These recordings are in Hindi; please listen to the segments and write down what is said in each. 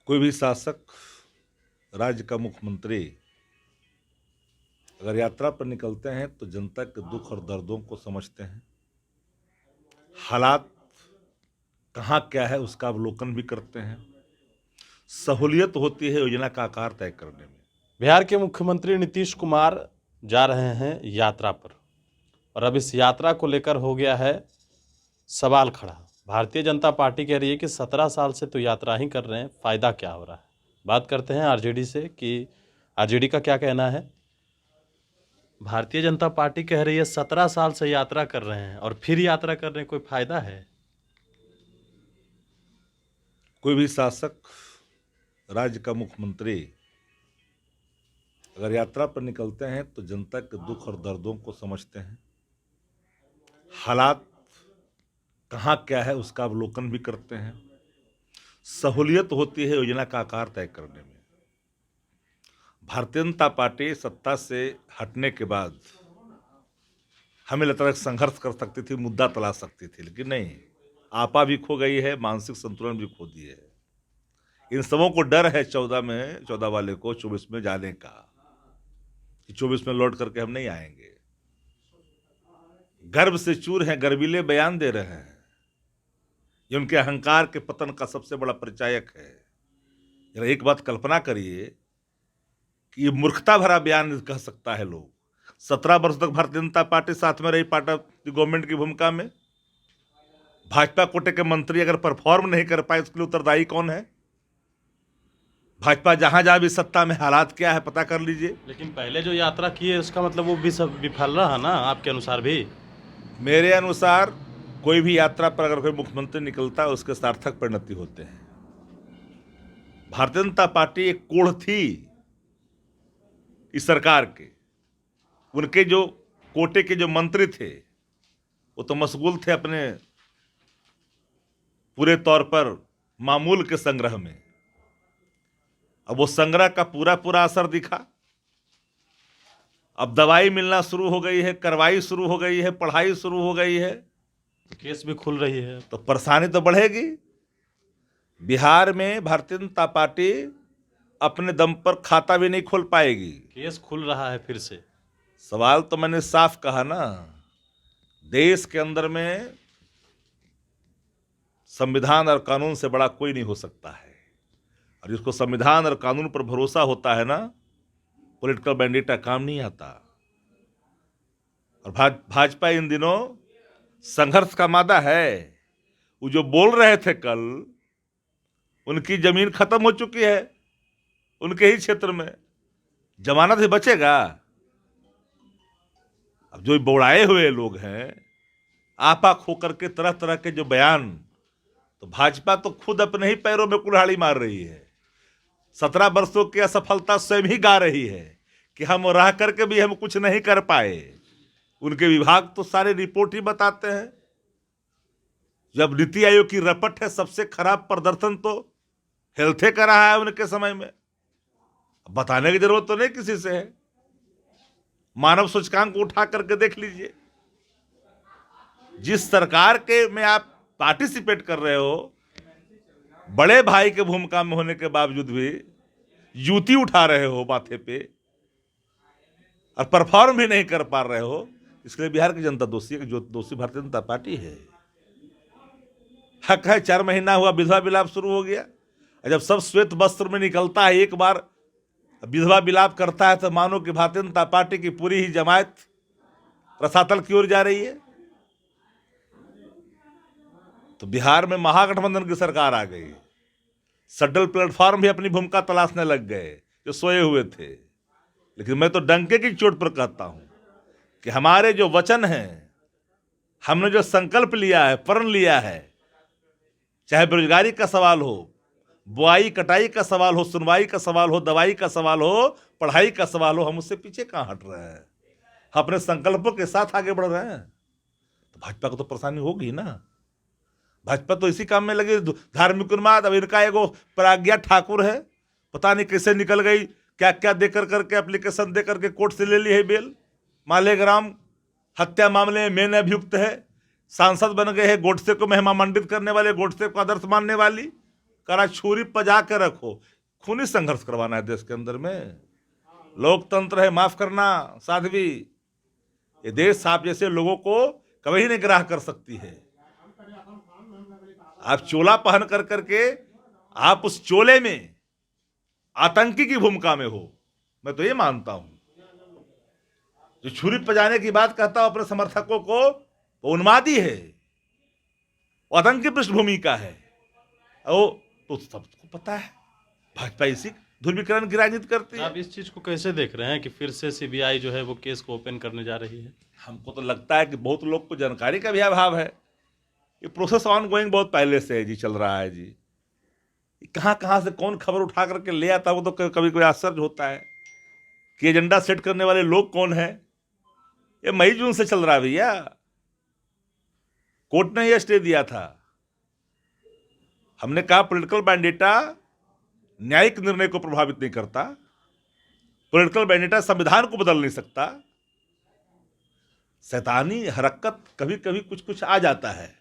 कोई भी शासक, राज्य का मुख्यमंत्री अगर यात्रा पर निकलते हैं तो जनता के दुख और दर्दों को समझते हैं। हालात कहाँ क्या है उसका अवलोकन भी करते हैं। सहूलियत होती है योजना का आकार तय करने में। बिहार के मुख्यमंत्री नीतीश कुमार जा रहे हैं यात्रा पर और अब इस यात्रा को लेकर हो गया है सवाल खड़ा। भारतीय जनता पार्टी कह रही है कि 17 साल से तो यात्रा ही कर रहे हैं, फ़ायदा क्या हो रहा है। बात करते हैं आरजेडी से कि आरजेडी का क्या कहना है। भारतीय जनता पार्टी कह रही है 17 साल से यात्रा कर रहे हैं और फिर यात्रा करने कोई फ़ायदा है। कोई भी शासक, राज्य का मुख्यमंत्री अगर यात्रा पर निकलते हैं तो जनता के दुख और दर्दों को समझते हैं। हालात कहाँ क्या है उसका अवलोकन भी करते हैं। सहूलियत होती है योजना का आकार तय करने में। भारतीय जनता पार्टी सत्ता से हटने के बाद हमें लगता है संघर्ष कर सकती थी, मुद्दा तलाश सकती थी, लेकिन नहीं। आपा भी खो गई है, मानसिक संतुलन भी खो दिए है। इन सबों को डर है 14 वाले को 24 में जाने का, कि 24 में लौट करके हम नहीं आएंगे। गर्व से चूर हैं, गर्वीले बयान दे रहे हैं। ये उनके अहंकार के पतन का सबसे बड़ा परिचायक है। जरा एक बात कल्पना करिए कि ये मूर्खता भरा बयान कह सकता है लोग। 17 वर्ष तक भारतीय जनता पार्टी साथ में रही, पार्टी गवर्नमेंट की भूमिका में। भाजपा कोटे के मंत्री अगर परफॉर्म नहीं कर पाए उसके लिए उत्तरदायी कौन है? भाजपा जहां जहां भी सत्ता में, हालात क्या है पता कर लीजिए। लेकिन पहले जो यात्रा की है उसका मतलब वो भी सब विफल रहा ना, आपके अनुसार भी? मेरे अनुसार कोई भी यात्रा पर अगर कोई मुख्यमंत्री निकलता है उसके सार्थक परिणति होते हैं। भारतीय जनता पार्टी एक कोढ़ थी इस सरकार के। उनके जो कोटे के जो मंत्री थे वो तो मशगूल थे अपने पूरे तौर पर मामूल के संग्रह में। अब वो संग्रह का पूरा पूरा असर दिखा। अब दवाई मिलना शुरू हो गई है, कार्रवाई शुरू हो गई है, पढ़ाई शुरू हो गई है, केस भी खुल रही है। तो परेशानी तो बढ़ेगी। बिहार में भारतीय जनता पार्टी अपने दम पर खाता भी नहीं खोल पाएगी। केस खुल रहा है फिर से। सवाल तो मैंने साफ कहा ना, देश के अंदर में संविधान और कानून से बड़ा कोई नहीं हो सकता है। और जिसको संविधान और कानून पर भरोसा होता है ना, पॉलिटिकल बैंडिटा काम नहीं आता। और भाजपा इन दिनों संघर्ष का मादा है। वो जो बोल रहे थे कल, उनकी जमीन खत्म हो चुकी है उनके ही क्षेत्र में। जमानत ही बचेगा? अब जो बौड़ाए हुए लोग हैं, आपा खो करके तरह तरह के जो बयान, तो भाजपा तो खुद अपने ही पैरों में कुल्हाड़ी मार रही है। 17 वर्षों की असफलता स्वयं ही गा रही है कि हम रह करके भी हम कुछ नहीं कर पाए। उनके विभाग तो सारे रिपोर्ट ही बताते हैं। जब नीति आयोग की रपट है, सबसे खराब प्रदर्शन तो हेल्थे का रहा है उनके समय में। बताने की जरूरत तो नहीं किसी से है। मानव सूचकांक को उठा करके देख लीजिए। जिस सरकार के में आप पार्टिसिपेट कर रहे हो, बड़े भाई के भूमिका में होने के बावजूद भी जूती उठा रहे हो माथे पे और परफॉर्म भी नहीं कर पा रहे हो, इसलिए बिहार की जनता दोषी है। जो दोषी भारतीय जनता पार्टी है। हक है, 4 महीना हुआ विधवा विलाप शुरू हो गया। जब सब श्वेत वस्त्र में निकलता है, एक बार विधवा विलाप करता है, तो मानो कि भारतीय जनता पार्टी की पूरी ही जमात रसातल की ओर जा रही है। तो बिहार में महागठबंधन की सरकार आ गई। सडल प्लेटफॉर्म भी अपनी भूमिका तलाशने लग गए जो सोए हुए थे। लेकिन मैं तो डंके की चोट पर कहता हूं कि हमारे जो वचन हैं, हमने जो संकल्प लिया है, प्रण लिया है, चाहे बेरोजगारी का सवाल हो, बुआई कटाई का सवाल हो, सुनवाई का सवाल हो, दवाई का सवाल हो, पढ़ाई का सवाल हो, हम उससे पीछे कहां हट रहे हैं? अपने संकल्पों के साथ आगे बढ़ रहे हैं। तो भाजपा को तो परेशानी होगी ना। भाजपा तो इसी काम में लगी, धार्मिक उन्माद। अब इनका एगो प्रज्ञा ठाकुर है, पता नहीं कैसे निकल गई, क्या क्या देकर करके एप्लीकेशन देकर के कोर्ट से ले ली है बेल। मालेगांव हत्या मामले में मेन अभियुक्त है, सांसद बन गए हैं। गोडसे को महिमा मंडित करने वाले, गोडसे को आदर्श मानने वाली। करा छुरी पजा के रखो। खूनी संघर्ष करवाना है देश के अंदर में। लोकतंत्र है, माफ करना साध्वी, ये देश आप जैसे लोगों को कभी नहीं ग्राह्य कर सकती है। आप चोला पहन कर करके आप उस चोले में आतंकी की भूमिका में हो। मैं तो ये मानता हूं, जो छुरी पजाने की बात कहता हूं अपने समर्थकों को, वो उन्मादी है, वो आतंकी पृष्ठभूमि का है। ओ तो सबको पता है भाजपा इसी ध्रुवीकरण की राजनीति करती है। आप इस चीज को कैसे देख रहे हैं कि फिर से सीबीआई जो है वो केस को ओपन करने जा रही है? हमको तो लगता है कि बहुत लोग को जानकारी का भी अभाव है। ये प्रोसेस ऑन गोइंग बहुत पहले से है जी, चल रहा है जी। कहां कहां से कौन खबर उठा करके ले आता है, वो तो कभी कोई आश्चर्य होता है कि एजेंडा सेट करने वाले लोग कौन है। ये मई जून से चल रहा है भैया। कोर्ट ने यह स्टे दिया था। हमने कहा पॉलिटिकल बैंडेटा न्यायिक निर्णय को प्रभावित नहीं करता, पॉलिटिकल बैंडेटा संविधान को बदल नहीं सकता। शैतानी हरकत कभी कभी कुछ कुछ आ जाता है,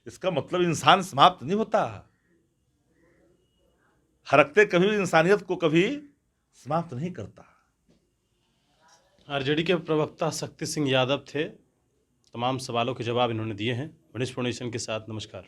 इसका मतलब इंसान समाप्त नहीं होता। हरकतें कभी इंसानियत को कभी समाप्त नहीं करता। आरजेडी के प्रवक्ता शक्ति सिंह यादव थे। तमाम सवालों के जवाब इन्होंने दिए हैं। मनीष फाउंडेशन के साथ नमस्कार।